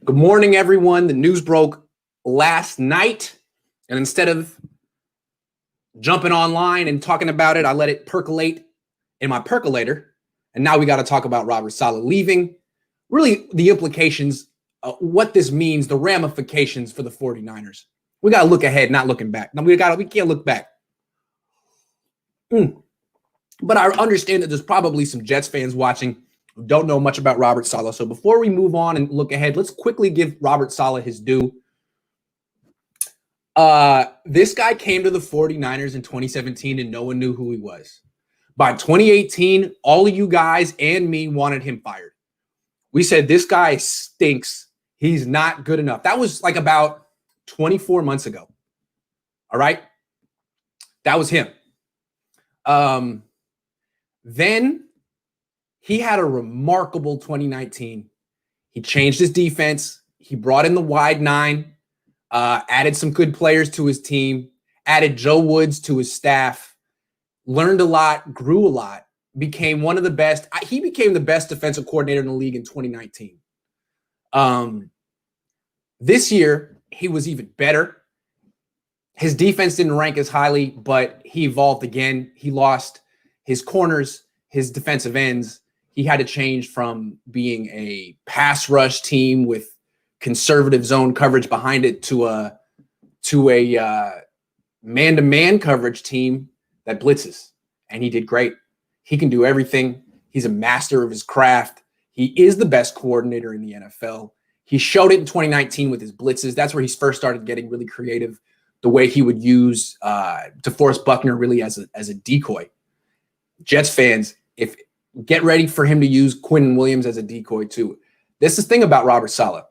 Good morning, everyone. The news broke last night, and instead of jumping online and talking about it, I let it percolate in my percolator, and now we got to talk about Robert Saleh leaving, really the implications, what this means, the ramifications for the 49ers. We got to look ahead, not looking back. No, we can't look back. But I understand that there's probably some Jets fans watching who don't know much about Robert Saleh. So before we move on and look ahead, let's quickly give Robert Saleh his due. This guy came to the 49ers in 2017 and no one knew who he was. By 2018, all of you guys and me wanted him fired. We said, this guy stinks. He's not good enough. That was like about 24 months ago. All right. That was him. Then he had a remarkable 2019. He changed his defense. He brought in the wide nine, added some good players to his team, added Joe Woods to his staff, learned a lot, grew a lot, became one of the best. He became the best defensive coordinator in the league in 2019. This year, he was even better. His defense didn't rank as highly, but he evolved again. He lost his corners, his defensive ends. He had to change from being a pass rush team with conservative zone coverage behind it to a man-to-man coverage team that blitzes. And he did great. He can do everything. He's a master of his craft. He is the best coordinator in the NFL. He showed it in 2019 with his blitzes. That's where he first started getting really creative, the way he would use DeForest Buckner really as a decoy. Jets fans, get ready for him to use Quinn Williams as a decoy too. This is the thing about Robert Saleh.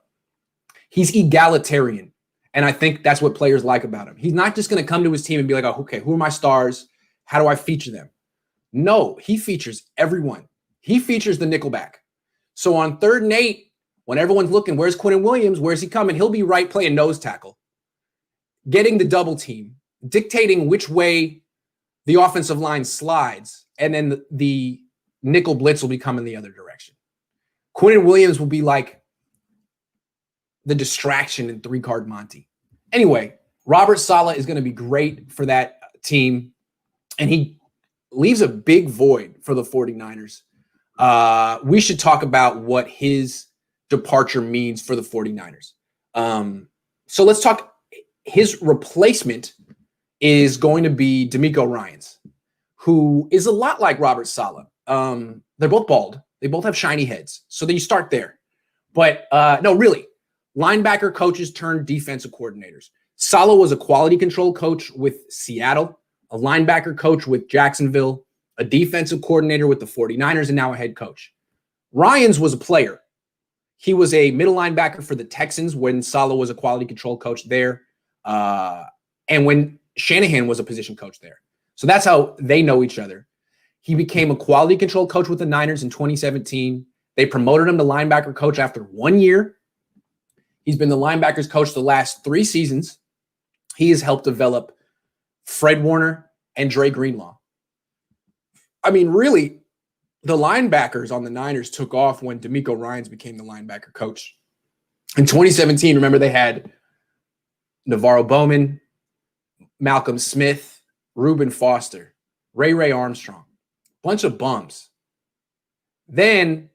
He's egalitarian, and I think that's what players like about him. He's not just going to come to his team and be like, oh, okay, who are my stars? How do I feature them? No, he features everyone. He features the nickelback. So on 3rd and 8, when everyone's looking, where's Quinn Williams? Where's he coming? He'll be right playing nose tackle, getting the double team, dictating which way the offensive line slides, and then the nickel blitz will be coming the other direction. Quinn Williams will be like the distraction in 3-card Monty. Anyway, Robert Saleh is going to be great for that team, and he leaves a big void for the 49ers. We should talk about what his departure means for the 49ers. So let's talk. His replacement is going to be DeMeco Ryans, who is a lot like Robert Saleh. They're both bald. They both have shiny heads. So then you start there. But no, really, linebacker coaches turned defensive coordinators. Saleh was a quality control coach with Seattle, a linebacker coach with Jacksonville, a defensive coordinator with the 49ers, and now a head coach. Ryans was a player. He was a middle linebacker for the Texans when Saleh was a quality control coach there, and when Shanahan was a position coach there. So that's how they know each other. He became a quality control coach with the Niners in 2017. They promoted him to linebacker coach after 1 year. He's been the linebackers coach the last 3 seasons. He has helped develop Fred Warner and Dre Greenlaw. I mean, really, the linebackers on the Niners took off when DeMeco Ryans became the linebacker coach. In 2017, remember, they had Navarro Bowman, Malcolm Smith, Reuben Foster, Ray Armstrong, bunch of bums. Then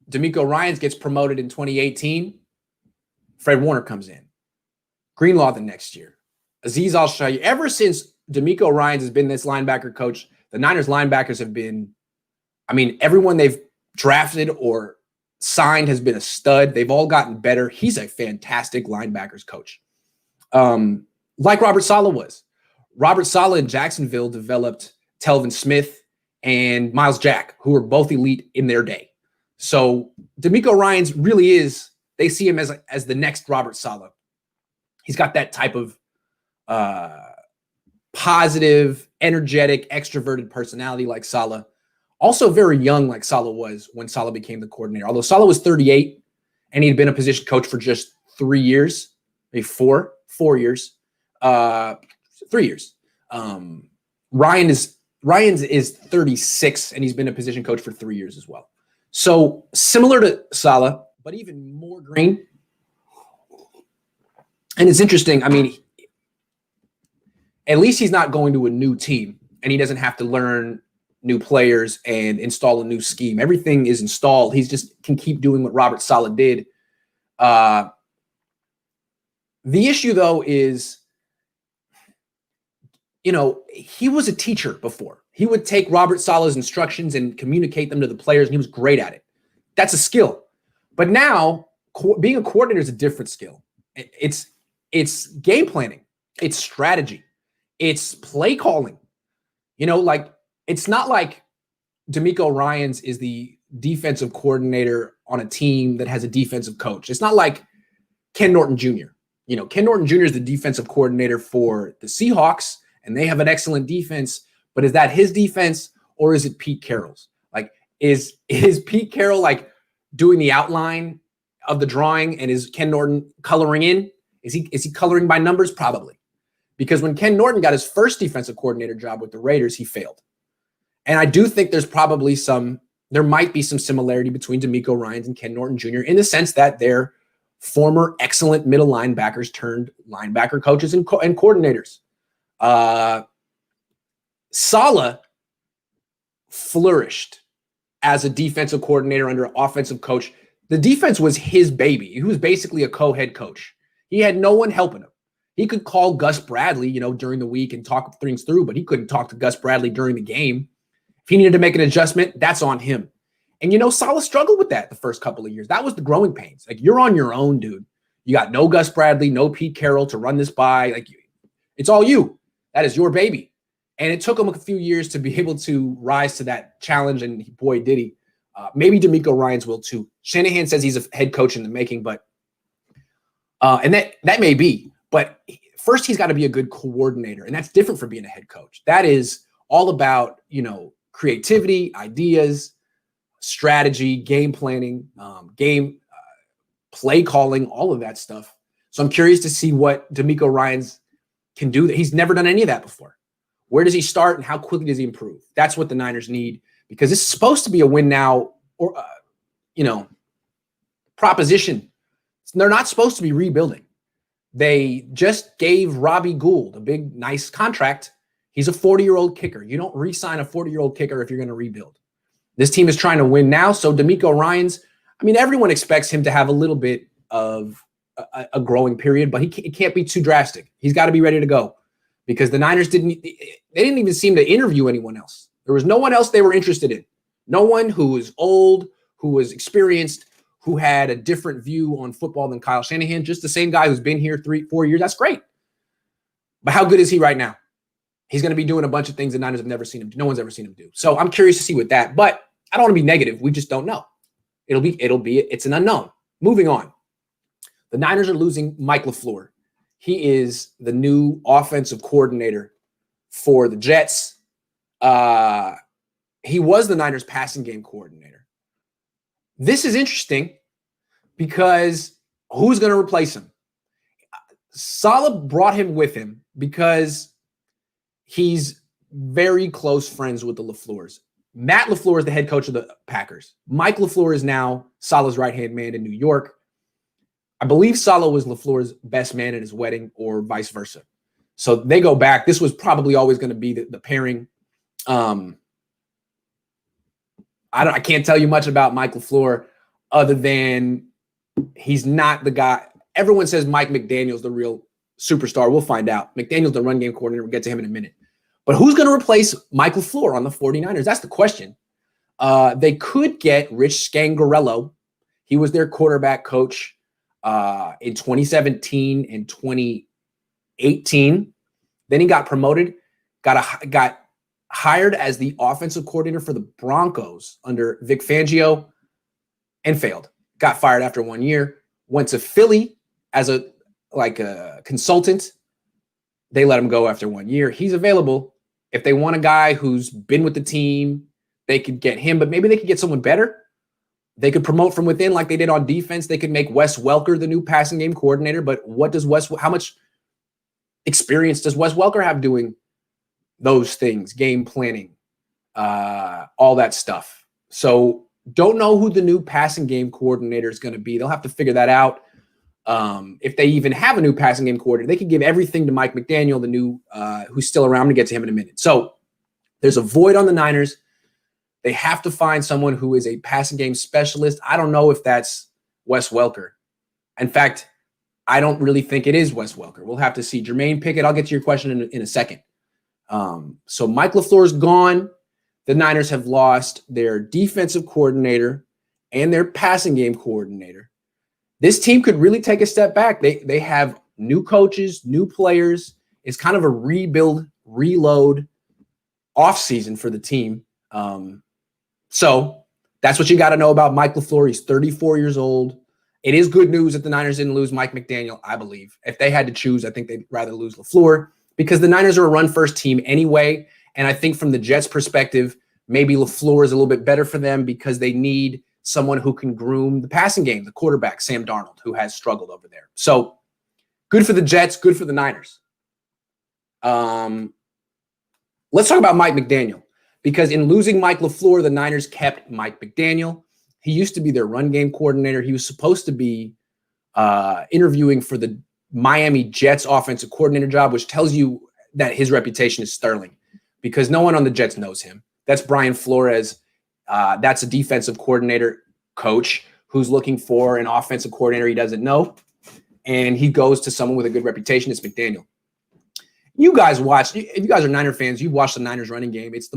DeMeco Ryans gets promoted in 2018. Fred Warner comes in. Greenlaw the next year. Azeez Al-Shaair. Ever since DeMeco Ryans has been this linebacker coach, the Niners linebackers have been, I mean, everyone they've drafted or signed has been a stud. They've all gotten better. He's a fantastic linebackers coach. Like Robert Saleh was. Robert Saleh in Jacksonville developed Telvin Smith and Miles Jack, who were both elite in their day. So DeMeco Ryans really is, they see him as the next Robert Saleh. He's got that type of positive, energetic, extroverted personality like Saleh. Also very young like Saleh was when Saleh became the coordinator. Although Saleh was 38 and he'd been a position coach for just 3 years, maybe 4 years, 3 years. Ryans is 36 and he's been a position coach for 3 years as well. So similar to Saleh, but even more green. And it's interesting. I mean, at least he's not going to a new team and he doesn't have to learn new players and install a new scheme. Everything is installed. He's just can keep doing what Robert Saleh did. The issue, though, is, he was a teacher before. He would take Robert Saleh's instructions and communicate them to the players, and he was great at it. That's a skill. But now, being a coordinator is a different skill. It's game planning. It's strategy. It's play calling. It's not like DeMeco Ryans is the defensive coordinator on a team that has a defensive coach. It's not like Ken Norton Jr. Ken Norton Jr. is the defensive coordinator for the Seahawks, and they have an excellent defense. But is that his defense or is it Pete Carroll's? Is Pete Carroll doing the outline of the drawing, and is Ken Norton coloring in? Is he coloring by numbers? Probably. Because when Ken Norton got his first defensive coordinator job with the Raiders, he failed. And I do think there might be some similarity between DeMeco Ryans and Ken Norton Jr. in the sense that they're former excellent middle linebackers turned linebacker coaches and coordinators. Saleh flourished as a defensive coordinator under an offensive coach. The defense was his baby. He was basically a co-head coach. He had no one helping him. He could call Gus Bradley, during the week and talk things through, but he couldn't talk to Gus Bradley during the game. If he needed to make an adjustment, that's on him. And, Saleh struggled with that the first couple of years. That was the growing pains. You're on your own, dude. You got no Gus Bradley, no Pete Carroll to run this by. It's all you. That is your baby. And it took him a few years to be able to rise to that challenge, and boy, did he. Maybe DeMeco Ryans will too. Shanahan says he's a head coach in the making, but and that may be. But first, he's got to be a good coordinator, and that's different from being a head coach. That is all about, creativity, ideas, strategy, game planning, game play calling, all of that stuff. So I'm curious to see what DeMeco Ryans can do. That he's never done any of that before. Where does he start, and how quickly does he improve? That's what the Niners need, because this is supposed to be a win now or proposition. They're not supposed to be rebuilding. They just gave Robbie Gould a big, nice contract. He's a 40-year-old kicker. You don't re-sign a 40-year-old kicker if you're going to rebuild. This team is trying to win now. So DeMeco Ryans, everyone expects him to have a little bit of a growing period, but it can't be too drastic. He's got to be ready to go, because the Niners didn't even seem to interview anyone else. There was no one else they were interested in. No one who was old, who was experienced, who had a different view on football than Kyle Shanahan. Just the same guy who's been here 3-4 years. That's great. But how good is he right now? He's going to be doing a bunch of things the Niners have never seen him do. No one's ever seen him do. So I'm curious to see with that. But I don't want to be negative. We just don't know. It's an unknown. Moving on. The Niners are losing Mike Lafleur. He is the new offensive coordinator for the Jets. He was the Niners passing game coordinator. This is interesting because who's going to replace him? Saleh brought him with him because he's very close friends with the Lafleurs. Matt Lafleur is the head coach of the Packers. Mike Lafleur is now Saleh's right-hand man in New York. I believe Saleh was Lafleur's best man at his wedding, or vice versa. So they go back. This was probably always going to be the pairing. I can't tell you much about Mike Lafleur other than he's not the guy. Everyone says Mike McDaniel's the real superstar. We'll find out. McDaniel's the run game coordinator. We'll get to him in a minute. But who's going to replace Mike Lafleur on the 49ers? That's the question. They could get Rich Scangarello. He was their quarterback coach in 2017 and 2018. Then he got promoted, got hired as the offensive coordinator for the Broncos under Vic Fangio and failed. Got fired after 1 year. Went to Philly as a consultant. They let him go after 1 year. He's available. If they want a guy who's been with the team, they could get him, but maybe they could get someone better. They could promote from within like they did on defense. They could make Wes Welker the new passing game coordinator, but how much experience does Wes Welker have doing those things, game planning, all that stuff? So don't know who the new passing game coordinator is going to be. They'll have to figure that out. If they even have a new passing game coordinator, they could give everything to Mike McDaniel, the new who's still around. I'm going to get to him in a minute. So there's a void on the Niners. They have to find someone who is a passing game specialist. I don't know if that's Wes Welker. In fact, I don't really think it is Wes Welker. We'll have to see. Jermaine Pickett, I'll get to your question in a second. So Mike LaFleur's gone. The Niners have lost their defensive coordinator and their passing game coordinator. This team could really take a step back. They have new coaches, new players. It's kind of a rebuild, reload offseason for the team. So that's what you got to know about Mike LaFleur. He's 34 years old. It is good news that the Niners didn't lose Mike McDaniel, I believe. If they had to choose, I think they'd rather lose LaFleur because the Niners are a run-first team anyway. And I think from the Jets' perspective, maybe LaFleur is a little bit better for them because they need someone who can groom the passing game, the quarterback, Sam Darnold, who has struggled over there. So good for the Jets, good for the Niners. Let's talk about Mike McDaniel. Because in losing Mike LaFleur, the Niners kept Mike McDaniel. He used to be their run game coordinator. He was supposed to be interviewing for the Miami Jets offensive coordinator job, which tells you that his reputation is sterling because no one on the Jets knows him. That's Brian Flores. That's a defensive coordinator coach who's looking for an offensive coordinator he doesn't know. And he goes to someone with a good reputation. It's McDaniel. You guys watch, if you guys are Niner fans, you've watched the Niners running game. It's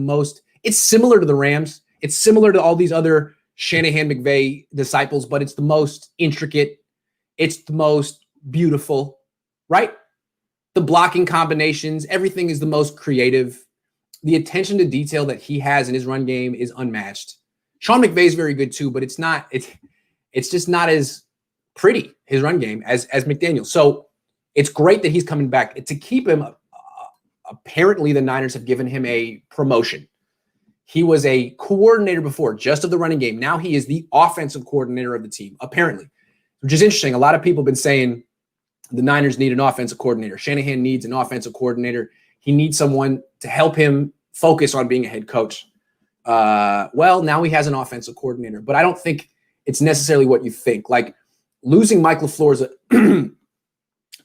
similar to the Rams. It's similar to all these other Shanahan McVay disciples, but it's the most intricate. It's the most beautiful, right? The blocking combinations, everything is the most creative. The attention to detail that he has in his run game is unmatched. Sean McVay is very good too, but it's just not as pretty, his run game, as McDaniel. So it's great that he's coming back. To keep him, apparently the Niners have given him a promotion. He was a coordinator before, just of the running game. Now he is the offensive coordinator of the team, apparently, which is interesting. A lot of people have been saying the Niners need an offensive coordinator. Shanahan needs an offensive coordinator. He needs someone to help him focus on being a head coach. Well, now he has an offensive coordinator, but I don't think it's necessarily what you think. Like losing Mike LaFleur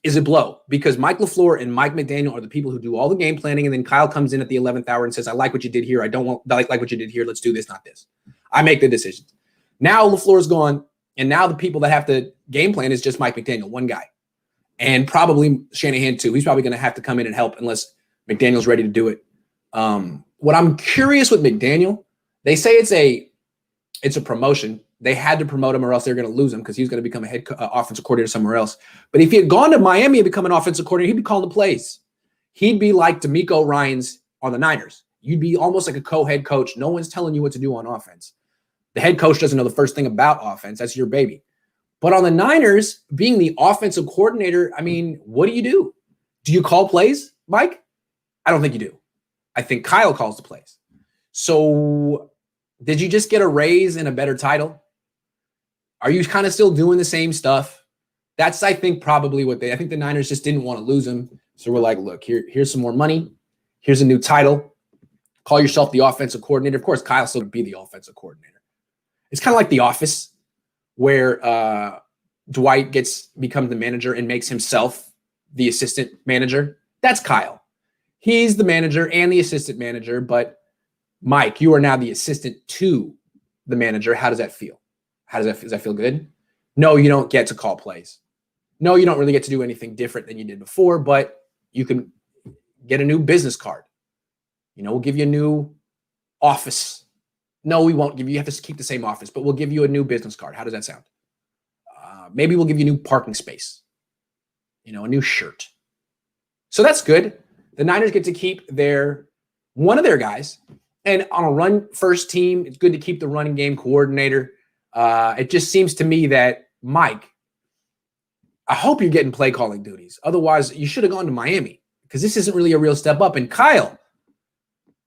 is a blow because Mike LaFleur and Mike McDaniel are the people who do all the game planning. And then Kyle comes in at the 11th hour and says, I like what you did here. I don't like what you did here. Let's do this, not this. I make the decisions. Now LaFleur's gone. And now the people that have to game plan is just Mike McDaniel, one guy. And probably Shanahan too. He's probably going to have to come in and help unless McDaniel's ready to do it. What I'm curious with McDaniel, they say it's a promotion. They had to promote him or else they're going to lose him because he was going to become a head offensive coordinator somewhere else. But if he had gone to Miami and become an offensive coordinator, he'd be calling the plays. He'd be like DeMeco Ryans on the Niners. You'd be almost like a co-head coach. No one's telling you what to do on offense. The head coach doesn't know the first thing about offense. That's your baby. But on the Niners, being the offensive coordinator, I mean, what do you do? Do you call plays, Mike? I don't think you do. I think Kyle calls the plays. So did you just get a raise and a better title? Are you kind of still doing the same stuff? That's, I think, probably I think the Niners just didn't want to lose him. So we're like, look, here's some more money. Here's a new title. Call yourself the offensive coordinator. Of course, Kyle still would be the offensive coordinator. It's kind of like The Office where Dwight becomes the manager and makes himself the assistant manager. That's Kyle. He's the manager and the assistant manager, but Mike, you are now the assistant to the manager. How does that feel? Does that feel good? No, you don't get to call plays. No, you don't really get to do anything different than you did before, but you can get a new business card. We'll give you a new office. No, we won't give you. You have to keep the same office, but we'll give you a new business card. How does that sound? Maybe we'll give you a new parking space. A new shirt. So that's good. The Niners get to keep one of their guys. And on a run-first team, it's good to keep the running game coordinator. It just seems to me that, Mike, I hope you're getting play calling duties. Otherwise, you should have gone to Miami because this isn't really a real step up. And Kyle,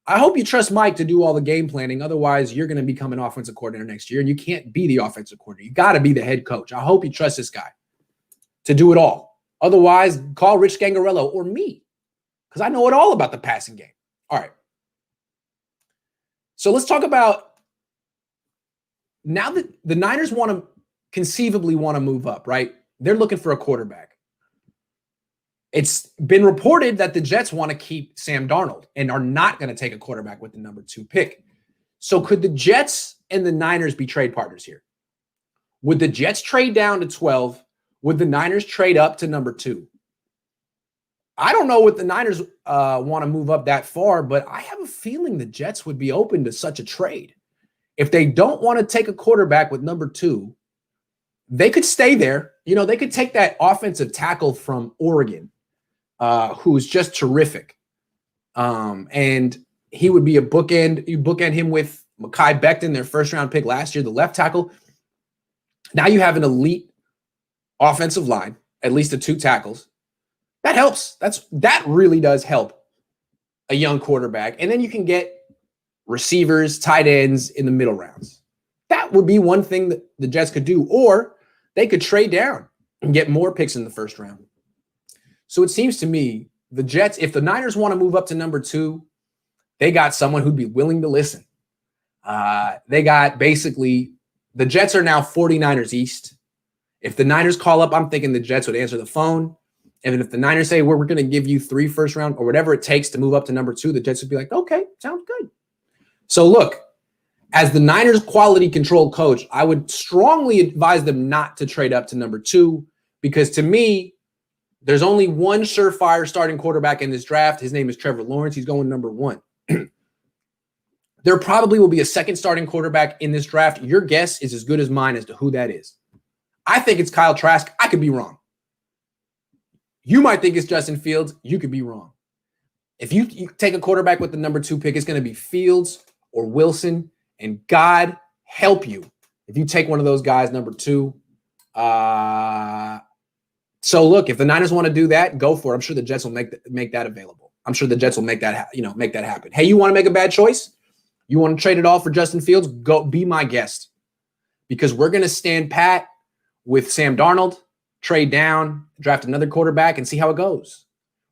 I hope you trust Mike to do all the game planning. Otherwise, you're going to become an offensive coordinator next year, and you can't be the offensive coordinator. You got to be the head coach. I hope you trust this guy to do it all. Otherwise, call Rich Scangarello or me because I know it all about the passing game. All right. So let's talk about now that the Niners conceivably want to move up, right? they're looking for a quarterback. It's been reported that the Jets want to keep Sam Darnold and are not going to take a quarterback with the number 2 pick. So could the Jets and the Niners be trade partners here? Would the Jets trade down to 12? Would the Niners trade up to number 2? I don't know what the Niners want to move up that far, but I have a feeling the Jets would be open to such a trade. If they don't want to take a quarterback with number 2, they could stay there. You know, they could take that offensive tackle from Oregon, who's just terrific. And he would be a bookend. You bookend him with Mekhi Becton, their first-round pick last year, the left tackle. Now you have an elite offensive line, at least the 2 tackles. That helps. That really does help a young quarterback. And then you can get receivers, tight ends in the middle rounds. That would be one thing that the Jets could do. Or they could trade down and get more picks in the first round. So it seems to me the Jets, if the Niners want to move up to number 2, they got someone who'd be willing to listen. They got basically, the Jets are now 49ers East. If the Niners call up, I'm thinking the Jets would answer the phone. And if the Niners say, we're going to give you 3 first round or whatever it takes to move up to number 2, the Jets would be like, okay, sounds good. So look, as the Niners quality control coach, I would strongly advise them not to trade up to number 2, because to me, there's only one surefire starting quarterback in this draft. His name is Trevor Lawrence. He's going number 1. There probably will be a second starting quarterback in this draft. Your guess is as good as mine as to who that is. I think it's Kyle Trask. I could be wrong. You might think it's Justin Fields. You could be wrong. If you take a quarterback with the number 2 pick, it's going to be Fields or Wilson. And God help you if you take one of those guys, number 2. So look, if the Niners want to do that, go for it. I'm sure the Jets will make that available. I'm sure the Jets will make that happen. Hey, you want to make a bad choice? You want to trade it all for Justin Fields? Go be my guest, because we're going to stand pat with Sam Darnold, trade down, draft another quarterback, and see how it goes.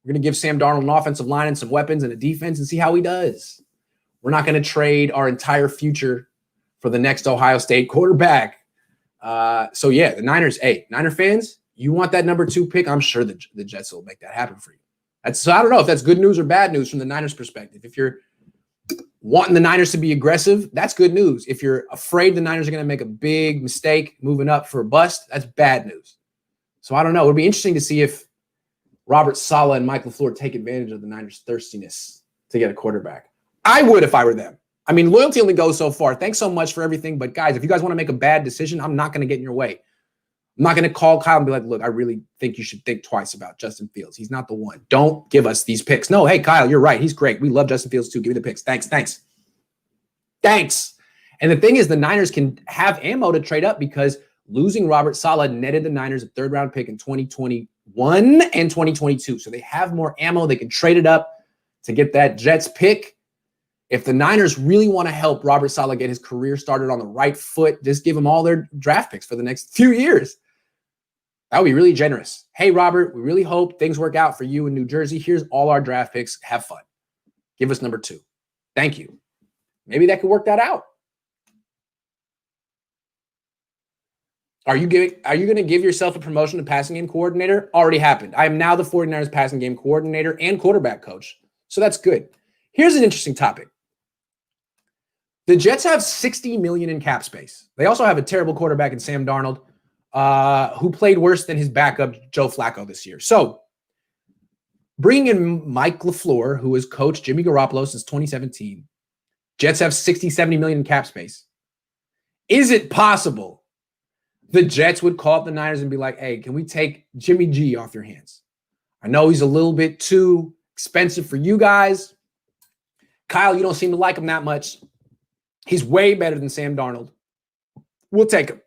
We're going to give Sam Darnold an offensive line and some weapons and a defense and see how he does. We're not going to trade our entire future for the next Ohio State quarterback. So yeah, the Niners, Niner fans, you want that number 2 pick? I'm sure the Jets will make that happen for you. So I don't know if that's good news or bad news from the Niners perspective. If you're wanting the Niners to be aggressive, that's good news. If you're afraid the Niners are going to make a big mistake moving up for a bust, that's bad news. So I don't know. It would be interesting to see if Robert Saleh and Mike Lafleur take advantage of the Niners' thirstiness to get a quarterback. I would if I were them. I mean, loyalty only goes so far. Thanks so much for everything. But guys, if you guys want to make a bad decision, I'm not going to get in your way. I'm not going to call Kyle and be like, look, I really think you should think twice about Justin Fields. He's not the one. Don't give us these picks. No, hey, Kyle, you're right. He's great. We love Justin Fields too. Give me the picks. Thanks. And the thing is, the Niners can have ammo to trade up because losing Robert Saleh netted the Niners a 3rd-round pick in 2021 and 2022. So they have more ammo. They can trade it up to get that Jets pick. If the Niners really want to help Robert Saleh get his career started on the right foot, just give him all their draft picks for the next few years. That would be really generous. Hey, Robert, we really hope things work out for you in New Jersey. Here's all our draft picks. Have fun. Give us number 2. Thank you. Maybe that could work that out. Are you going to give yourself a promotion to passing game coordinator? Already happened. I am now the 49ers passing game coordinator and quarterback coach. So that's good. Here's an interesting topic. The Jets have $60 million in cap space. They also have a terrible quarterback in Sam Darnold, who played worse than his backup, Joe Flacco, this year. So bringing in Mike Lafleur, who has coached Jimmy Garoppolo since 2017, Jets have $60-70 million in cap space. Is it possible the Jets would call up the Niners and be like, hey, can we take Jimmy G off your hands? I know he's a little bit too expensive for you guys. Kyle, you don't seem to like him that much. He's way better than Sam Darnold. We'll take him.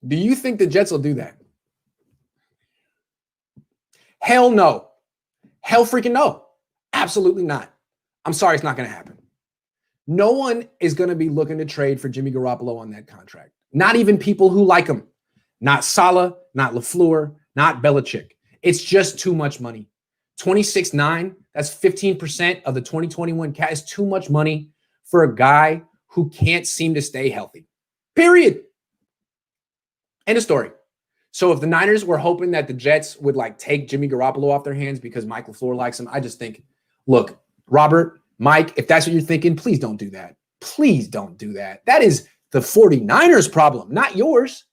Do you think the Jets will do that? Hell no. Hell freaking no. Absolutely not. I'm sorry, it's not going to happen. No one is going to be looking to trade for Jimmy Garoppolo on that contract. Not even people who like him. Not Saleh, not Lafleur, not Belichick. It's just too much money. 26.9, that's 15% of the 2021 cap. Is too much money for a guy who can't seem to stay healthy. Period. End of story. So if the Niners were hoping that the Jets would like take Jimmy Garoppolo off their hands because Mike LaFleur likes him, I just think, look, Robert, Mike, if that's what you're thinking, please don't do that. Please don't do that. That is the 49ers problem, not yours.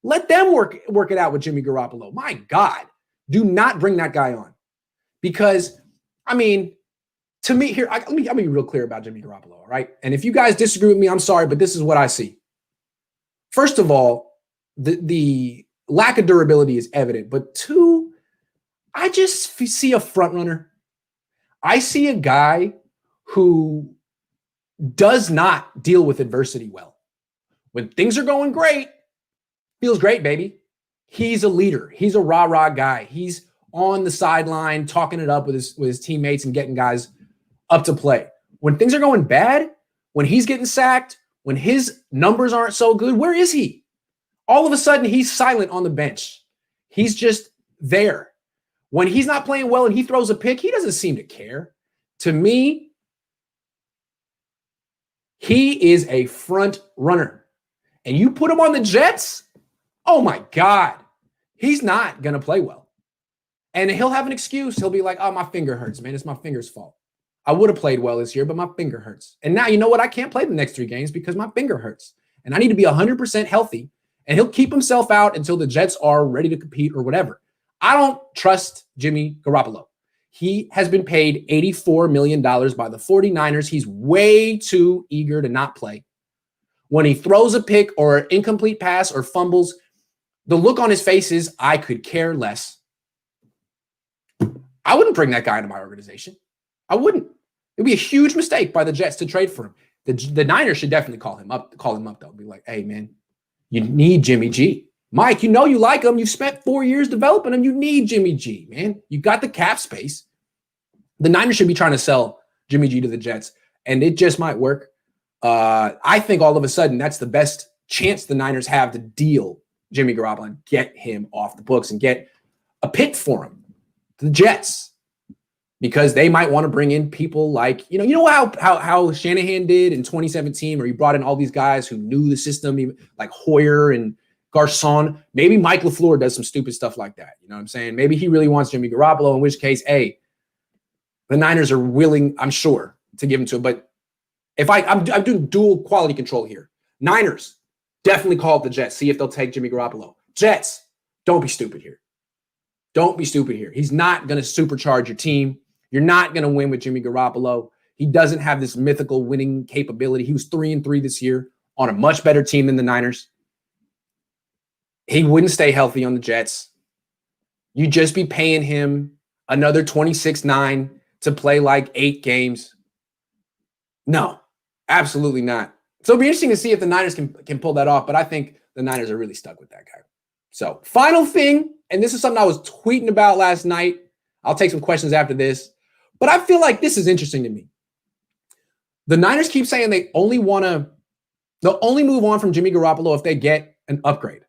Let them work it out with Jimmy Garoppolo. My God, do not bring that guy on. Because, I mean, to me here, I'm going to be real clear about Jimmy Garoppolo, all right? And if you guys disagree with me, I'm sorry, but this is what I see. First of all, the lack of durability is evident. But two, I just see a front runner. I see a guy who does not deal with adversity well. When things are going great, feels great, baby. He's a leader. He's a rah-rah guy. He's on the sideline talking it up with his teammates and getting guys up to play. When things are going bad, when he's getting sacked, when his numbers aren't so good, where is he? All of a sudden, he's silent on the bench. He's just there. When he's not playing well and he throws a pick, he doesn't seem to care. To me, he is a front runner. And you put him on the Jets, oh my God, he's not going to play well. And he'll have an excuse. He'll be like, oh, my finger hurts, man. It's my finger's fault. I would have played well this year, but my finger hurts. And now, you know what? I can't play the next 3 games because my finger hurts. And I need to be 100% healthy. And he'll keep himself out until the Jets are ready to compete or whatever. I don't trust Jimmy Garoppolo. He has been paid $84 million by the 49ers. He's way too eager to not play. When he throws a pick or an incomplete pass or fumbles, the look on his face is, I could care less. I wouldn't bring that guy into my organization. I wouldn't. It'd be a huge mistake by the Jets to trade for him. The Niners should definitely call him up though. Be like, hey, man, you need Jimmy G. Mike, you know you like him. You've spent 4 years developing him. You need Jimmy G, man. You got the cap space. The Niners should be trying to sell Jimmy G to the Jets, and it just might work. I think all of a sudden that's the best chance the Niners have to deal Jimmy Garoppolo and get him off the books and get a pick for him. The Jets, because they might want to bring in people like, you know how Shanahan did in 2017, where he brought in all these guys who knew the system, even like Hoyer and Garcon. Maybe Mike LaFleur does some stupid stuff like that. You know what I'm saying? Maybe he really wants Jimmy Garoppolo, in which case, hey, the Niners are willing, I'm sure, to give him to him. But if I'm doing dual quality control here. Niners, definitely call up the Jets, see if they'll take Jimmy Garoppolo. Jets, don't be stupid here. Don't be stupid here. He's not going to supercharge your team. You're not going to win with Jimmy Garoppolo. He doesn't have this mythical winning capability. He was 3-3 this year on a much better team than the Niners. He wouldn't stay healthy on the Jets. You'd just be paying him another $26.9 to play like 8 games. No, absolutely not. So it'll be interesting to see if the Niners can pull that off, but I think the Niners are really stuck with that guy. So final thing, and this is something I was tweeting about last night. I'll take some questions after this, but I feel like this is interesting to me. The Niners keep saying they'll only move on from Jimmy Garoppolo if they get an upgrade.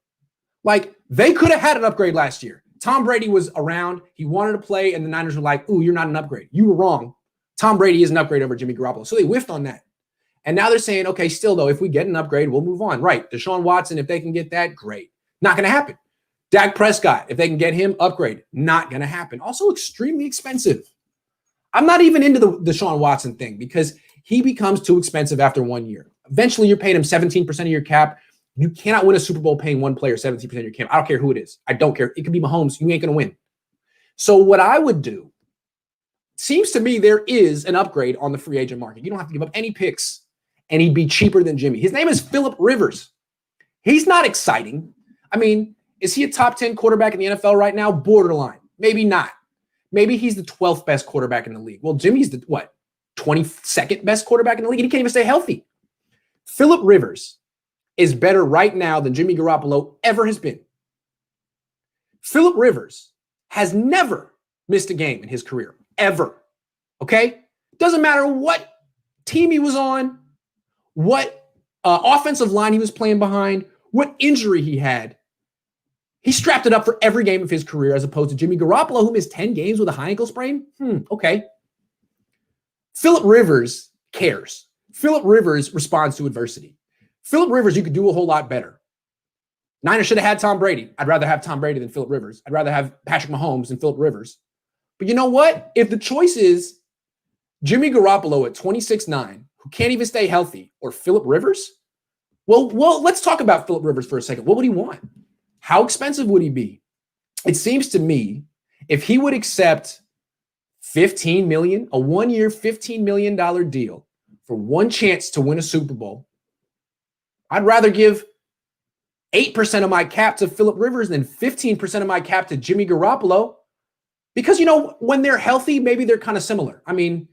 Like, they could have had an upgrade last year. Tom Brady was around. He wanted to play, and the Niners were like, ooh, you're not an upgrade. You were wrong. Tom Brady is an upgrade over Jimmy Garoppolo. So they whiffed on that. And now they're saying, okay, still though, if we get an upgrade, we'll move on. Right. Deshaun Watson, if they can get that, great. Not going to happen. Dak Prescott, if they can get him, upgrade. Not going to happen. Also extremely expensive. I'm not even into the Deshaun Watson thing because he becomes too expensive after 1 year. Eventually, you're paying him 17% of your cap. You cannot win a Super Bowl paying one player 17% of your cap. I don't care who it is. I don't care. It could be Mahomes. You ain't going to win. So what I would do, seems to me there is an upgrade on the free agent market. You don't have to give up any picks, and he'd be cheaper than Jimmy. His name is Phillip Rivers. He's not exciting. I mean, is he a top 10 quarterback in the NFL right now? Borderline. Maybe not. Maybe he's the 12th best quarterback in the league. Well, Jimmy's the, 22nd best quarterback in the league, and he can't even stay healthy. Phillip Rivers is better right now than Jimmy Garoppolo ever has been. Phillip Rivers has never missed a game in his career, ever. Okay? Doesn't matter what team he was on, what offensive line he was playing behind, what injury he had. He strapped it up for every game of his career as opposed to Jimmy Garoppolo, who missed 10 games with a high ankle sprain. Okay. Phillip Rivers cares. Phillip Rivers responds to adversity. Phillip Rivers, you could do a whole lot better. Niners should have had Tom Brady. I'd rather have Tom Brady than Phillip Rivers. I'd rather have Patrick Mahomes than Phillip Rivers. But you know what? If the choice is Jimmy Garoppolo at 26-9, who can't even stay healthy, or Phillip Rivers, well, let's talk about Phillip Rivers for a second. What would he want? How expensive would he be? It seems to me if he would accept $15 million, a one-year $15 million deal for one chance to win a Super Bowl, I'd rather give 8% of my cap to Phillip Rivers than 15% of my cap to Jimmy Garoppolo. Because, you know, when they're healthy, maybe they're kind of similar. I mean,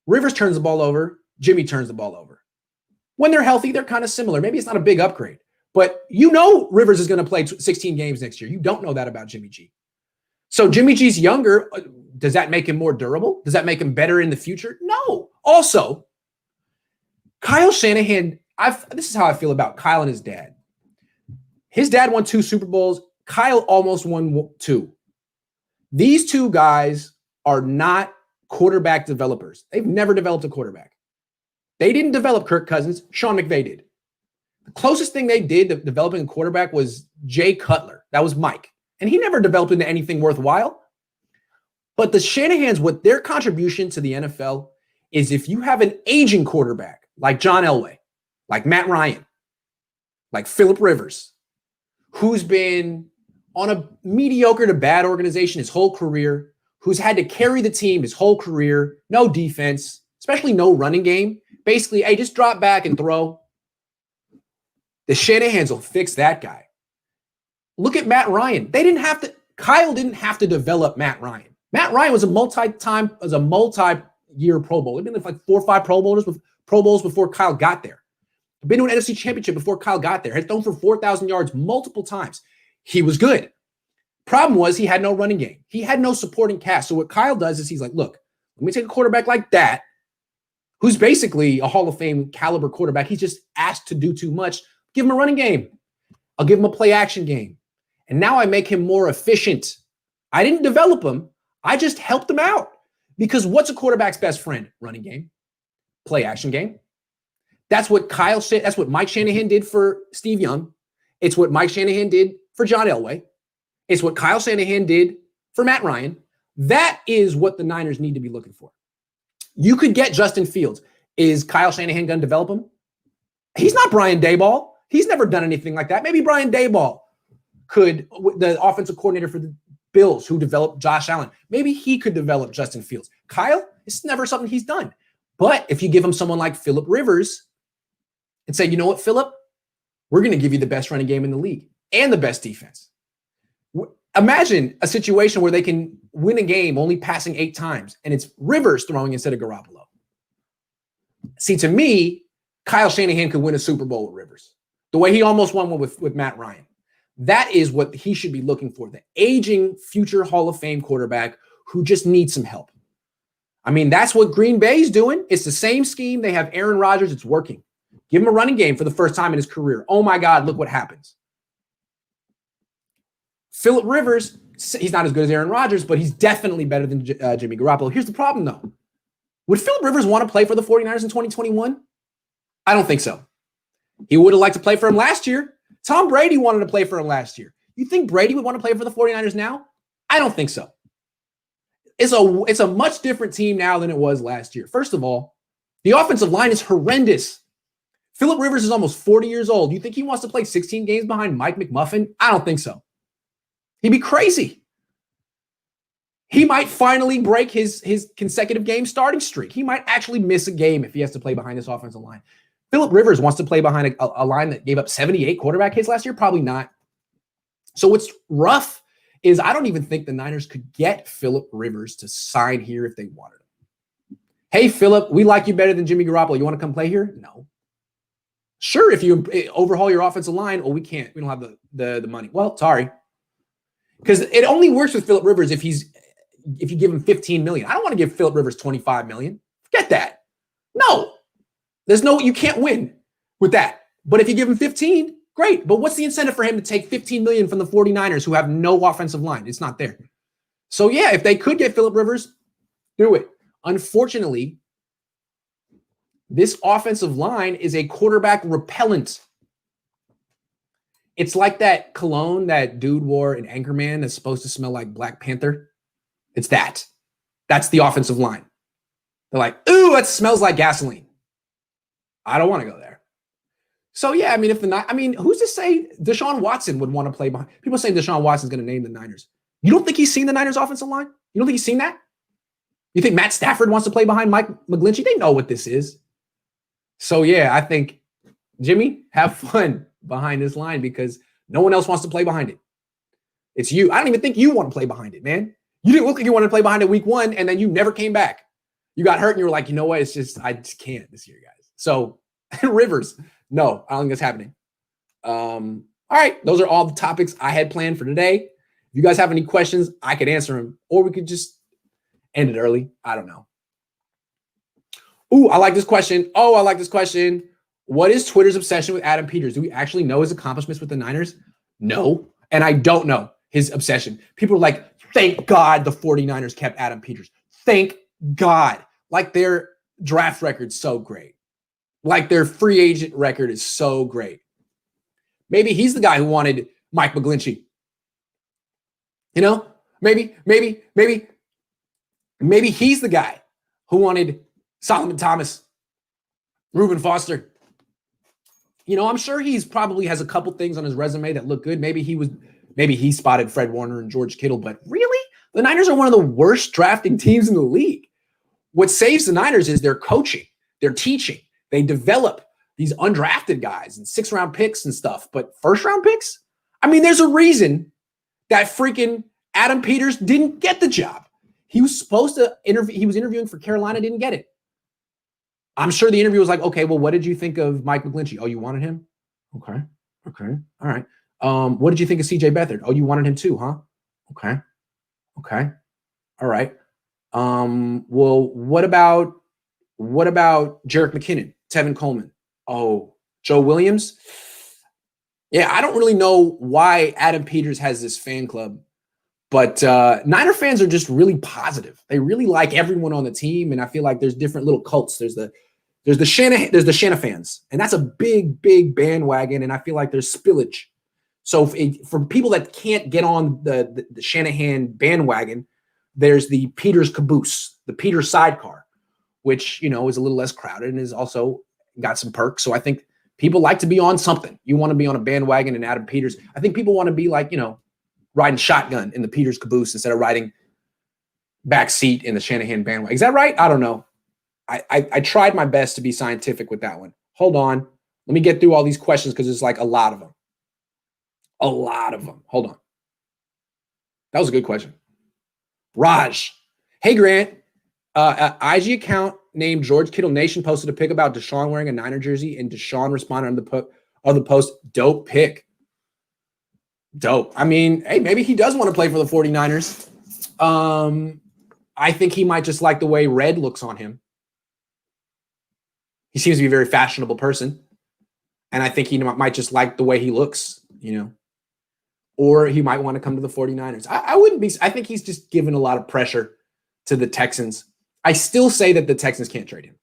Rivers turns the ball over, Jimmy turns the ball over. When they're healthy, they're kind of similar. Maybe it's not a big upgrade. But you know Rivers is going to play 16 games next year. You don't know that about Jimmy G. So Jimmy G's younger. Does that make him more durable? Does that make him better in the future? No. Also, Kyle Shanahan, this is how I feel about Kyle and his dad. His dad won 2 Super Bowls. Kyle almost won 2. These two guys are not quarterback developers. They've never developed a quarterback. They didn't develop Kirk Cousins. Sean McVay did. The closest thing they did to developing a quarterback was Jay Cutler. That was Mike. And he never developed into anything worthwhile. But the Shanahans, what their contribution to the NFL is, if you have an aging quarterback like John Elway, like Matt Ryan, like Phillip Rivers, who's been on a mediocre to bad organization his whole career, who's had to carry the team his whole career, no defense, especially no running game. Basically, hey, just drop back and throw. The Shanahans will fix that guy. Look at Matt Ryan. Kyle didn't have to develop Matt Ryan. Matt Ryan was a multi-year Pro Bowl. He'd been in like 4 or 5 Pro Bowls before Kyle got there. He'd been to an NFC Championship before Kyle got there. Had thrown for 4,000 yards multiple times. He was good. Problem was he had no running game. He had no supporting cast. So what Kyle does is he's like, look, let me take a quarterback like that, who's basically a Hall of Fame caliber quarterback. He's just asked to do too much. Give him a running game. I'll give him a play action game. And now I make him more efficient. I didn't develop him. I just helped him out. Because what's a quarterback's best friend? Running game, play action game. That's what that's what Mike Shanahan did for Steve Young. It's what Mike Shanahan did for John Elway. It's what Kyle Shanahan did for Matt Ryan. That is what the Niners need to be looking for. You could get Justin Fields. Is Kyle Shanahan going to develop him? He's not Brian Daboll. He's never done anything like that. Maybe Brian Daboll could, the offensive coordinator for the Bills who developed Josh Allen. Maybe he could develop Justin Fields. Kyle, it's never something he's done. But if you give him someone like Phillip Rivers and say, you know what, Phillip, we're going to give you the best running game in the league and the best defense. Imagine a situation where they can win a game only passing 8 times, and it's Rivers throwing instead of Garoppolo. See, to me, Kyle Shanahan could win a Super Bowl with Rivers, the way he almost won one with Matt Ryan. That is what he should be looking for, the aging future Hall of Fame quarterback who just needs some help. I mean, that's what Green Bay's doing. It's the same scheme. They have Aaron Rodgers. It's working. Give him a running game for the first time in his career. Oh, my God, look what happens. Phillip Rivers, he's not as good as Aaron Rodgers, but he's definitely better than Jimmy Garoppolo. Here's the problem, though. Would Phillip Rivers want to play for the 49ers in 2021? I don't think so. He would have liked to play for him last year. Tom Brady wanted to play for him last year. You think Brady would want to play for the 49ers now? I don't think so. It's a much different team now than it was last year. First of all, the offensive line is horrendous. Phillip Rivers is almost 40 years old. You think he wants to play 16 games behind Mike McMuffin? I don't think so. He'd be crazy. He might finally break his consecutive game starting streak. He might actually miss a game if he has to play behind this offensive line. Phillip Rivers wants to play behind a line that gave up 78 quarterback hits last year? Probably not. So what's rough is I don't even think the Niners could get Phillip Rivers to sign here if they wanted him. Hey, Phillip, we like you better than Jimmy Garoppolo. You want to come play here? No. Sure, if you overhaul your offensive line, we can't. We don't have the money. Well, sorry. Because it only works with Phillip Rivers if you give him $15 million. I don't want to give Phillip Rivers $25 million. Forget that. No. You can't win with that. But if you give him 15, great. But what's the incentive for him to take $15 million from the 49ers who have no offensive line? It's not there. So yeah, if they could get Phillip Rivers, do it. Unfortunately, this offensive line is a quarterback repellent. It's like that cologne that dude wore in Anchorman that's supposed to smell like Black Panther. It's that. That's the offensive line. They're like, ooh, it smells like gasoline. I don't want to go there. So, yeah, I mean, who's to say Deshaun Watson would want to play behind? People say Deshaun Watson's going to name the Niners. You don't think he's seen the Niners offensive line? You don't think he's seen that? You think Matt Stafford wants to play behind Mike McGlinchey? They know what this is. So, yeah, I think, Jimmy, have fun behind this line because no one else wants to play behind it. It's you. I don't even think you want to play behind it, man. You didn't look like you wanted to play behind it week 1, and then you never came back. You got hurt, and you were like, you know what? I just can't this year, guys. So, Rivers, no, I don't think that's happening. All right, those are all the topics I had planned for today. If you guys have any questions, I could answer them, or we could just end it early. I don't know. Ooh, I like this question. Oh, I like this question. What is Twitter's obsession with Adam Peters? Do we actually know his accomplishments with the Niners? No, and I don't know his obsession. People are like, thank God the 49ers kept Adam Peters. Thank God. Like their draft record's so great. Like their free agent record is so great. Maybe he's the guy who wanted Mike McGlinchey. You know, maybe he's the guy who wanted Solomon Thomas, Reuben Foster. You know, I'm sure he's probably has a couple things on his resume that look good. Maybe he spotted Fred Warner and George Kittle, but really, the Niners are one of the worst drafting teams in the league. What saves the Niners is their coaching, their teaching. They develop these undrafted guys and 6th-round picks and stuff, but 1st-round picks? I mean, there's a reason that freaking Adam Peters didn't get the job. He was supposed to interview. He was interviewing for Carolina, didn't get it. I'm sure the interview was like, okay, well, what did you think of Mike McGlinchey? Oh, you wanted him? Okay. All right. What did you think of CJ Beathard? Oh, you wanted him too, huh? Okay. All right. Well, what about Jerick McKinnon, Tevin Coleman? Oh, Joe Williams? Yeah, I don't really know why Adam Peters has this fan club, but Niner fans are just really positive. They really like everyone on the team, and I feel like there's different little cults. There's the Shanahan fans, and that's a big bandwagon, and I feel like there's spillage. So for people that can't get on the Shanahan bandwagon, there's the Peters caboose, the Peters sidecar, which, you know, is a little less crowded and is also got some perks. So I think people like to be on something. You want to be on a bandwagon and Adam Peters. I think people want to be like, you know, riding shotgun in the Peters caboose instead of riding back seat in the Shanahan bandwagon. Is that right? I don't know. I tried my best to be scientific with that one. Hold on. Let me get through all these questions because there's like a lot of them. Hold on. That was a good question. Raj. Hey, Grant. IG account named George Kittle Nation posted a pic about Deshaun wearing a Niner jersey, and Deshaun responded on the post. Dope pic. Dope. I mean, hey, maybe he does want to play for the 49ers. I think he might just like the way red looks on him. He seems to be a very fashionable person. And I think he might just like the way he looks, you know. Or he might want to come to the 49ers. I think he's just given a lot of pressure to the Texans. I still say that the Texans can't trade him.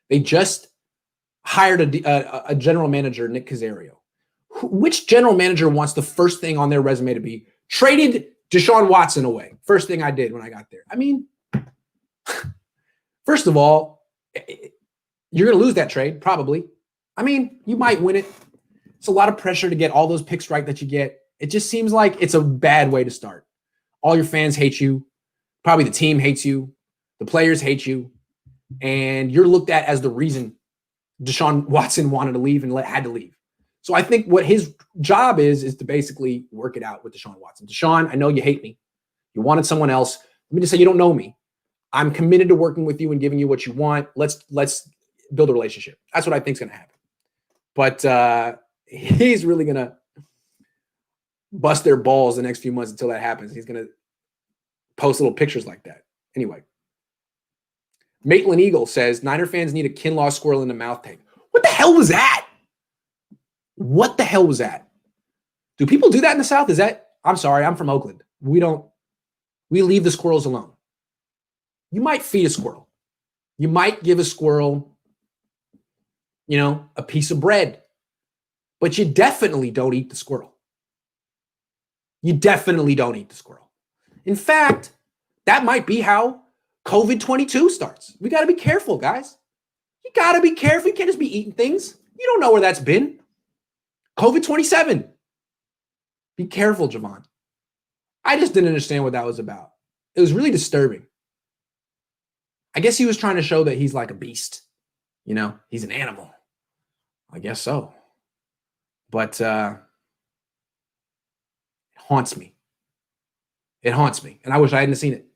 They just hired a general manager, Nick Caserio. Which general manager wants the first thing on their resume to be traded Deshaun Watson away? First thing I did when I got there. I mean, first of all, you're going to lose that trade, probably. I mean, you might win it. It's a lot of pressure to get all those picks right that you get. It just seems like it's a bad way to start. All your fans hate you. Probably the team hates you. The players hate you. And you're looked at as the reason Deshaun Watson wanted to leave and had to leave. So I think what his job is to basically work it out with Deshaun Watson. Deshaun, I know you hate me. You wanted someone else. Let me just say you don't know me. I'm committed to working with you and giving you what you want. Let's build a relationship. That's what I think is going to happen. But he's really going to bust their balls the next few months until that happens. He's going to post little pictures like that. Anyway, Maitland Eagle says, Niner fans need a Kinlaw squirrel in the mouth tape. What the hell was that? What the hell was that? Do people do that in the South? I'm sorry, I'm from Oakland. We leave the squirrels alone. You might feed a squirrel. You might give a squirrel, a piece of bread. But you definitely don't eat the squirrel. You definitely don't eat the squirrel. In fact, that might be how COVID-22 starts. We got to be careful, guys. You got to be careful. You can't just be eating things. You don't know where that's been. COVID-27. Be careful, Javon. I just didn't understand what that was about. It was really disturbing. I guess he was trying to show that he's like a beast. You know, he's an animal. I guess so. But it haunts me. It haunts me. And I wish I hadn't seen it.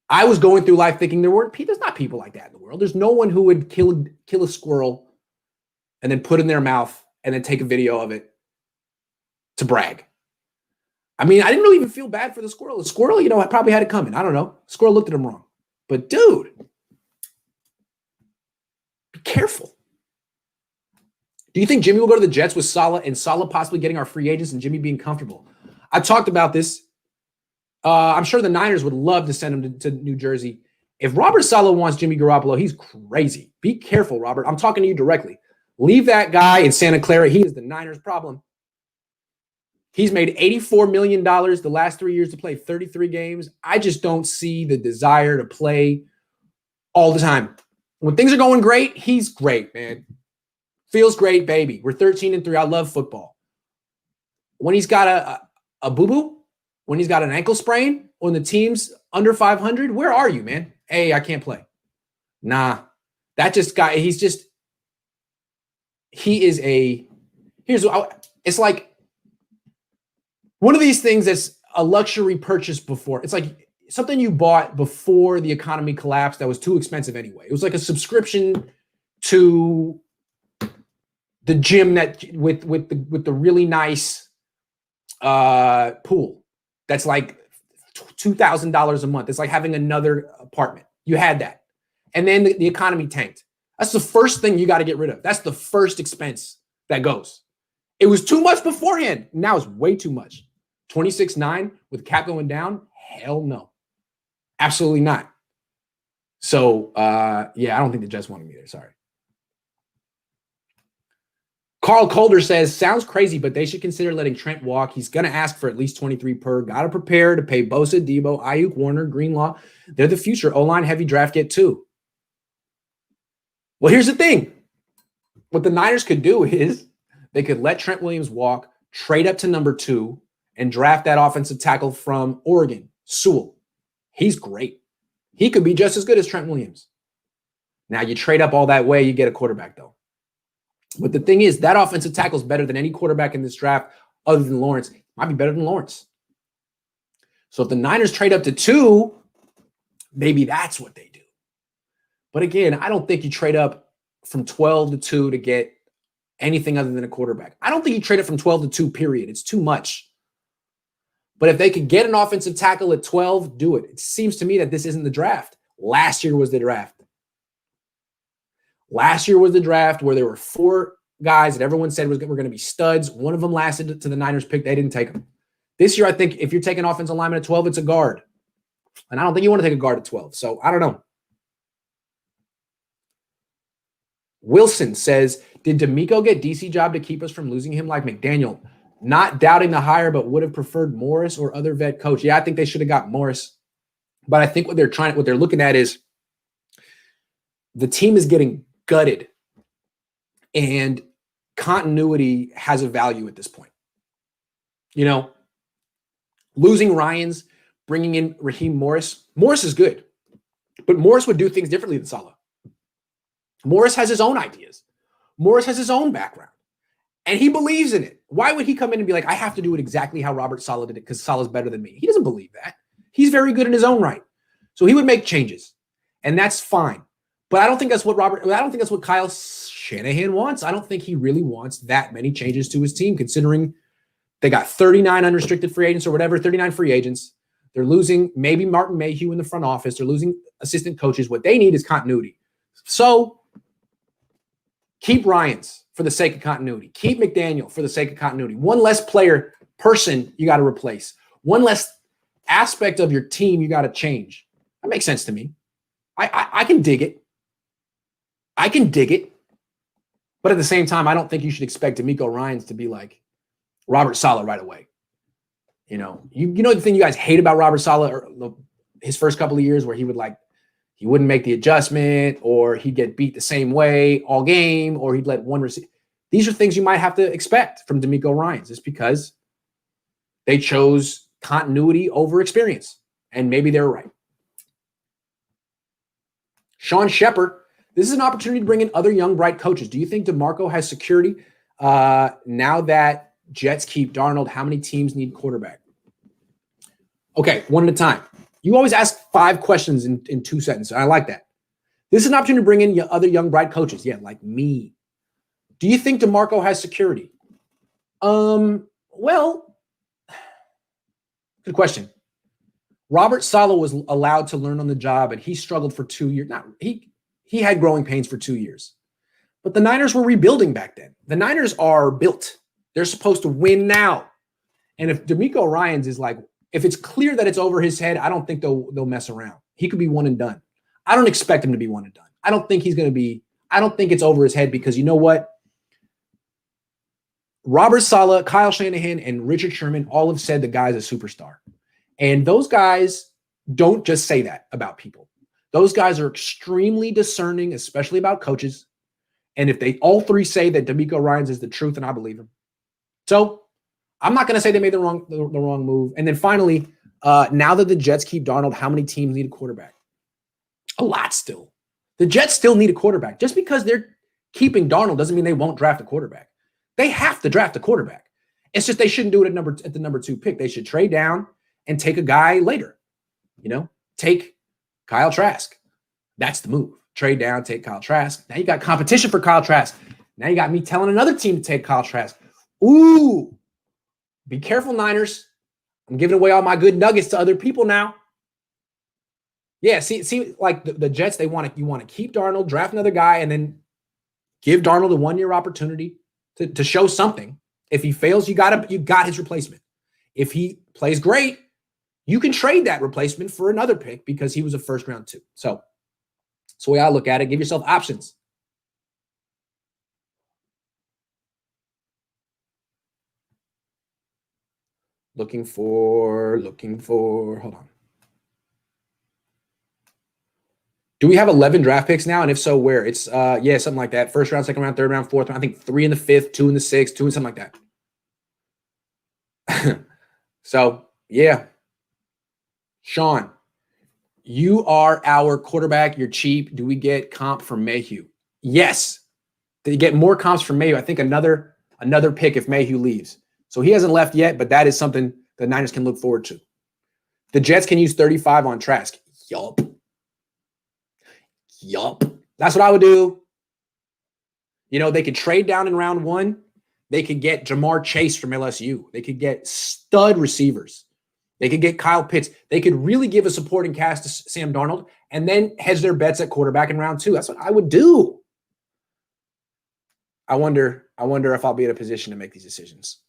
I was going through life thinking there's not people like that in the world. There's no one who would kill a squirrel and then put it in their mouth and then take a video of it to brag. I mean, I didn't really even feel bad for the squirrel. The squirrel, you know, I probably had it coming. I don't know. Squirrel looked at him wrong. But dude, be careful. Do you think Jimmy will go to the Jets with Saleh and Saleh possibly getting our free agents and Jimmy being comfortable? I talked about this. I'm sure the Niners would love to send him to New Jersey. If Robert Saleh wants Jimmy Garoppolo, he's crazy. Be careful, Robert. I'm talking to you directly. Leave that guy in Santa Clara. He is the Niners' problem. He's made $84 million the last 3 years to play 33 games. I just don't see the desire to play all the time. When things are going great, he's great, man. Feels great, baby. We're 13-3. I love football. When he's got a boo-boo, when he's got an ankle sprain, when the team's under 500, where are you, man? Hey, I can't play. Nah, that just guy, it's like one of these things that's a luxury purchase before. It's like something you bought before the economy collapsed that was too expensive anyway. It was like a subscription to the gym that with the really nice pool that's like $2,000 a month. It's like having another apartment. You had that. And then the economy tanked. That's the first thing you got to get rid of. That's the first expense that goes. It was too much beforehand. Now it's way too much. 26.9 with cap going down? Hell no. Absolutely not. So, yeah, I don't think the Jets want him either. Sorry. Carl Calder says, sounds crazy, but they should consider letting Trent walk. He's going to ask for at least 23 per. Got to prepare to pay Bosa, Debo, Ayuk, Warner, Greenlaw. They're the future. O-line heavy draft get too. Well, here's the thing. What the Niners could do is they could let Trent Williams walk, trade up to number 2, and draft that offensive tackle from Oregon, Sewell. He's great. He could be just as good as Trent Williams. Now, you trade up all that way, you get a quarterback, though. But the thing is, that offensive tackle is better than any quarterback in this draft other than Lawrence. Might be better than Lawrence. So if the Niners trade up to 2, maybe that's what they do. But again, I don't think you trade up from 12 to 2 to get anything other than a quarterback. I don't think you trade it from 12 to 2, period. It's too much. But if they could get an offensive tackle at 12, do it. It seems to me that this isn't the draft. Last year was the draft. Last year was the draft where there were 4 guys that everyone said were going to be studs. One of them lasted to the Niners pick. They didn't take them. This year, I think if you're taking offensive lineman at 12, it's a guard. And I don't think you want to take a guard at 12. So I don't know. Wilson says, did D'Amico get DC job to keep us from losing him like McDaniel? Not doubting the hire, but would have preferred Morris or other vet coach. Yeah, I think they should have got Morris. But I think what they're looking at is the team is getting gutted, and continuity has a value at this point. You know, losing Ryans, bringing in Raheem Morris. Morris is good, but Morris would do things differently than Saleh. Morris has his own ideas. Morris has his own background, and he believes in it. Why would he come in and be like, I have to do it exactly how Robert Saleh did it because Saleh's better than me? He doesn't believe that. He's very good in his own right. So he would make changes, and that's fine. But I don't think that's what Kyle Shanahan wants. I don't think he really wants that many changes to his team, considering they got 39 unrestricted free agents or whatever, 39 free agents. They're losing maybe Martin Mayhew in the front office. They're losing assistant coaches. What they need is continuity. So keep Ryans for the sake of continuity. Keep McDaniel for the sake of continuity. One less person you got to replace. One less aspect of your team you got to change. That makes sense to me. I can dig it. I can dig it. But at the same time, I don't think you should expect DeMeco Ryans to be like Robert Saleh right away. You know the thing you guys hate about Robert Saleh, or his first couple of years, where he wouldn't make the adjustment, or he'd get beat the same way all game, or he'd let one receive. These are things you might have to expect from DeMeco Ryans, just because they chose continuity over experience, and maybe they're right. Sean Shepard, this is an opportunity to bring in other young, bright coaches. Do you think DeMarco has security now that Jets keep Darnold? How many teams need quarterback? Okay, one at a time. You always ask 5 questions in 2 sentences. I like that. This is an opportunity to bring in other young, bright coaches. Yeah, like me. Do you think DeMarco has security? Well, good question. Robert Saleh was allowed to learn on the job, and he struggled for 2 years. He had growing pains for 2 years. But the Niners were rebuilding back then. The Niners are built. They're supposed to win now. And if DeMeco Ryans is like, if it's clear that it's over his head, I don't think they'll mess around. He could be one and done. I don't expect him to be one and done. I don't think it's over his head, because you know what? Robert Saleh, Kyle Shanahan, and Richard Sherman all have said the guy's a superstar. And those guys don't just say that about people. Those guys are extremely discerning, especially about coaches. And if they all 3 say that DeMeco Ryans is the truth, and I believe him. So I'm not going to say they made the wrong move. And then finally, now that the Jets keep Darnold, how many teams need a quarterback? A lot still. The Jets still need a quarterback. Just because they're keeping Darnold doesn't mean they won't draft a quarterback. They have to draft a quarterback. It's just they shouldn't do it at the number 2 pick. They should trade down and take a guy later. Take Kyle Trask. That's the move. Trade down, take Kyle Trask. Now you got competition for Kyle Trask. Now you got me telling another team to take Kyle Trask. Ooh, be careful, Niners. I'm giving away all my good nuggets to other people now. Yeah, see, like the Jets, you want to keep Darnold, draft another guy, and then give Darnold a 1-year opportunity to show something. If he fails, you got his replacement. If he plays great, you can trade that replacement for another pick, because he was a first round 2. So that's the way I look at it. Give yourself options. Looking for, hold on. Do we have 11 draft picks now? And if so, where? It's, something like that. First round, second round, third round, fourth round. I think 3 in the 5th, 2 in the 6th, 2 in something like that. So, yeah. Sean, you are our quarterback. You're cheap. Do we get comp from Mayhew? Yes. They get more comps from Mayhew. I think another pick if Mayhew leaves. So he hasn't left yet, but that is something the Niners can look forward to. The Jets can use 35 on Trask. Yup. That's what I would do. They could trade down in round 1. They could get Jamar Chase from LSU. They could get stud receivers. They could get Kyle Pitts. They could really give a supporting cast to Sam Darnold and then hedge their bets at quarterback in round 2. That's what I would do. I wonder if I'll be in a position to make these decisions.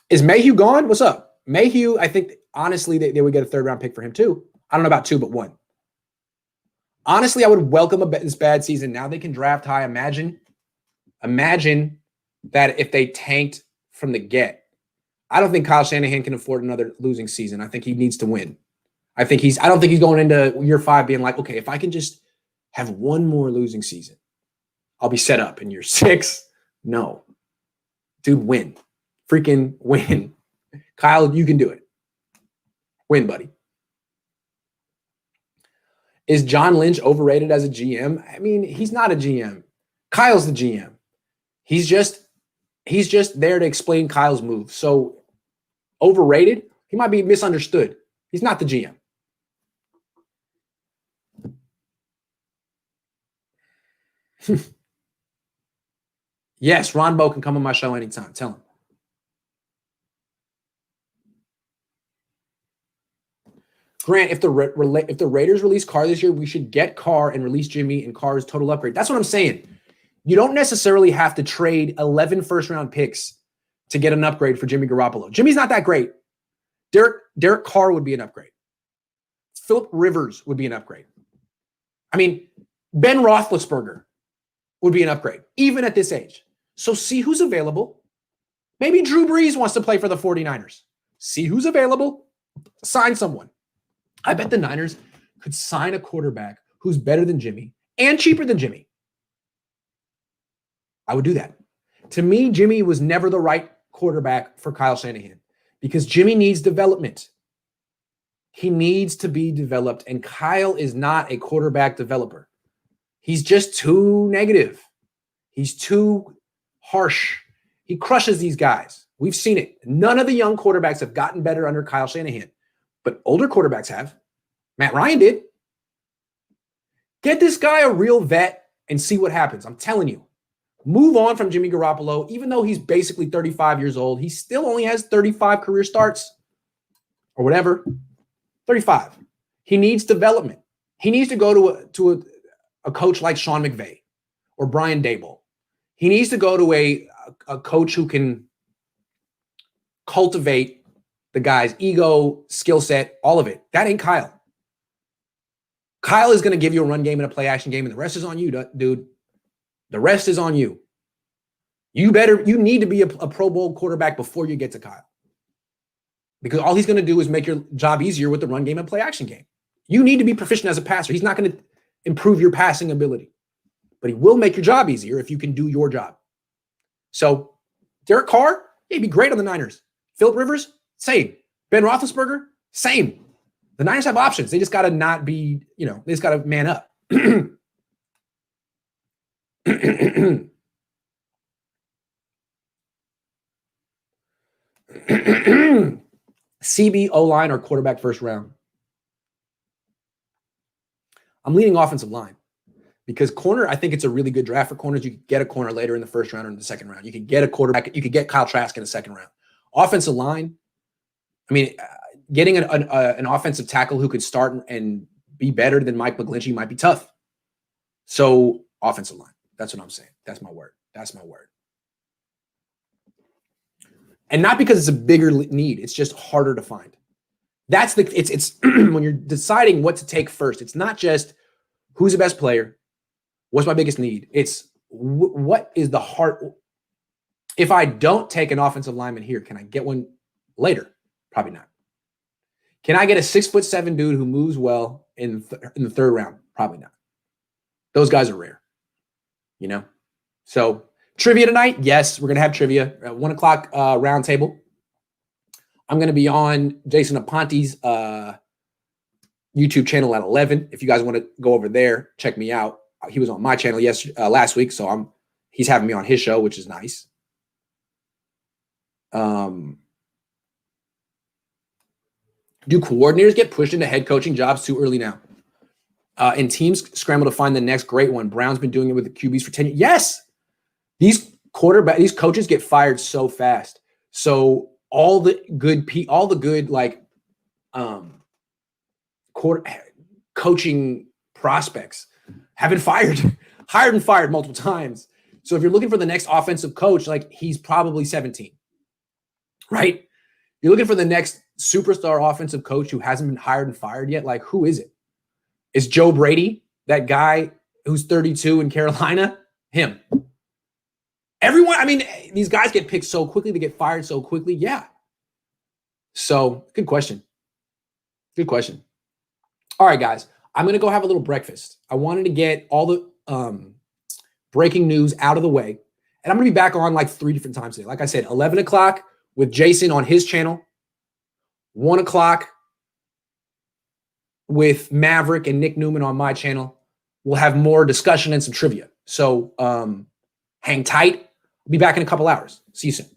Is Mayhew gone? What's up? Mayhew, I think, honestly, they would get a 3rd round pick for him too. I don't know about 2, but 1. Honestly, I would welcome this bad season. Now they can draft high. Imagine that if they tanked from the get. I don't think Kyle Shanahan can afford another losing season. I think he needs to win. I don't think he's going into year 5 being like, okay, if I can just have 1 more losing season, I'll be set up in year 6. No. Dude, win. Freaking win. Kyle, you can do it. Win, buddy. Is John Lynch overrated as a GM? I mean, he's not a GM. Kyle's the GM. He's just there to explain Kyle's moves. So overrated? He might be misunderstood. He's not the GM. Yes, Ron Bo can come on my show anytime. Tell him. Grant, if the Raiders release Carr this year, we should get Carr and release Jimmy, and Carr's total upgrade. That's what I'm saying. You don't necessarily have to trade 11 first-round picks to get an upgrade for Jimmy Garoppolo. Jimmy's not that great. Derek Carr would be an upgrade. Phillip Rivers would be an upgrade. I mean, Ben Roethlisberger would be an upgrade, even at this age. So see who's available. Maybe Drew Brees wants to play for the 49ers. See who's available. Sign someone. I bet the Niners could sign a quarterback who's better than Jimmy and cheaper than Jimmy. I would do that. To me, Jimmy was never the right quarterback for Kyle Shanahan because Jimmy needs development. He needs to be developed, and Kyle is not a quarterback developer. He's just too negative. He's too harsh. He crushes these guys. We've seen it. None of the young quarterbacks have gotten better under Kyle Shanahan, but older quarterbacks have. Matt Ryan did. Get this guy a real vet and see what happens. I'm telling you. Move on from Jimmy Garoppolo. Even though he's basically 35 years old, he still only has 35 career starts or whatever. 35. He needs development. He needs to go to a coach like Sean McVay or Brian Daboll. He needs to go to a coach who can cultivate the guy's ego, skill set, all of it. That ain't Kyle. Kyle is going to give you a run game and a play action game, and the rest is on you, dude. The rest is on you. You need to be a Pro Bowl quarterback before you get to Kyle. Because all he's going to do is make your job easier with the run game and play action game. You need to be proficient as a passer. He's not going to improve your passing ability, but he will make your job easier if you can do your job. So Derek Carr, he'd be great on the Niners. Phillip Rivers, same. Ben Roethlisberger, same. The Niners have options. They just got to not be, they just got to man up. CB, O-line, or quarterback first round? I'm leaning offensive line because corner, I think it's a really good draft for corners. You could get a corner later in the first round or in the second round. You could get a quarterback. You could get Kyle Trask in the second round. Offensive line, getting an offensive tackle who could start and be better than Mike McGlinchey might be tough. So offensive line, that's what I'm saying. That's my word. That's my word. And not because it's a bigger need. It's just harder to find. It's when you're deciding what to take first, it's not just who's the best player, what's my biggest need. It's what is the heart. If I don't take an offensive lineman here, can I get one later? Probably not. Can I get a 6'7" dude who moves well in the third round? Probably not. Those guys are rare, So trivia tonight? Yes, we're going to have trivia at 1 o'clock round table. I'm going to be on Jason Aponte's YouTube channel at 11. If you guys want to go over there, check me out. He was on my channel last week, so he's having me on his show, which is nice. Do coordinators get pushed into head coaching jobs too early now? And teams scramble to find the next great one. Brown's been doing it with the QBs for 10 years. Yes. These coaches get fired so fast. So all the good coaching prospects have been hired and fired multiple times. So if you're looking for the next offensive coach, he's probably 17, right? You're looking for the next superstar offensive coach who hasn't been hired and fired yet. Who is it? Is Joe Brady that guy who's 32 in Carolina? Him. Everyone, these guys get picked so quickly, they get fired so quickly. Yeah. So, good question. Good question. All right, guys, I'm going to go have a little breakfast. I wanted to get all the breaking news out of the way. And I'm going to be back on 3 different times today. Like I said, 11 o'clock with Jason on his channel. 1 o'clock with Maverick and Nick Newman on my channel. We'll have more discussion and some trivia. So hang tight. We'll be back in a couple hours. See you soon.